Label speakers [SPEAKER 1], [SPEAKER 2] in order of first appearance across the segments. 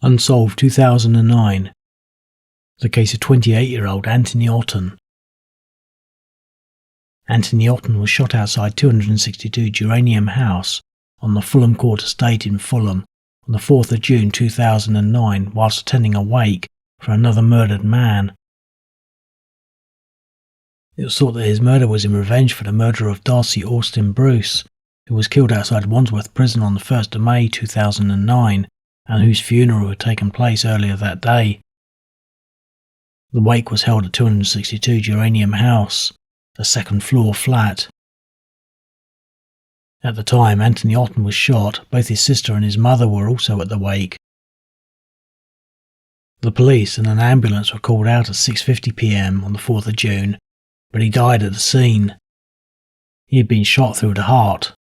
[SPEAKER 1] Unsolved 2009. The case of 28-year-old Anthony Otton. Anthony Otton was shot outside 262 Geranium House on the Fulham Court estate in Fulham on the 4th of June 2009 whilst attending a wake for another murdered man. It was thought that his murder was in revenge for the murder of Darcy Austin Bruce, who was killed outside Wandsworth Prison on the 1st of May 2009 and whose funeral had taken place earlier that day. The wake was held at 262 Geranium House, a second-floor flat. At the time Anthony Otton was shot, both his sister and his mother were also at the wake. The police and an ambulance were called out at 6:50 p.m. on the 4th of June, but he died at the scene. He had been shot through the heart.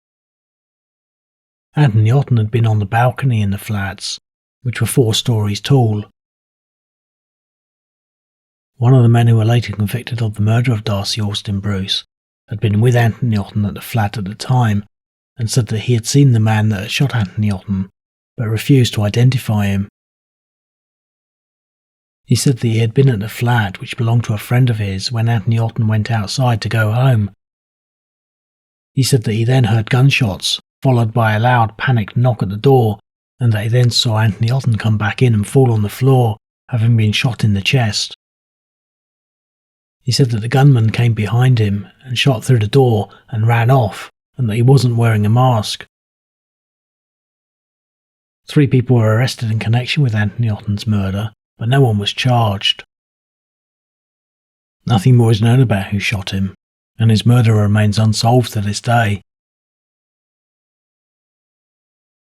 [SPEAKER 1] Anthony Otton had been on the balcony in the flats, which were 4 stories tall. One of the men who were later convicted of the murder of Darcy Austin Bruce had been with Anthony Otton at the flat at the time and said that he had seen the man that had shot Anthony Otton, but refused to identify him. He said that he had been at the flat, which belonged to a friend of his, when Anthony Otton went outside to go home. He said that he then heard gunshots, followed by a loud panicked knock at the door, and that he then saw Anthony Otton come back in and fall on the floor, having been shot in the chest. He said that the gunman came behind him and shot through the door and ran off, and that he wasn't wearing a mask. 3 people were arrested in connection with Anthony Otton's murder, but no one was charged. Nothing more is known about who shot him, and his murder remains unsolved to this day.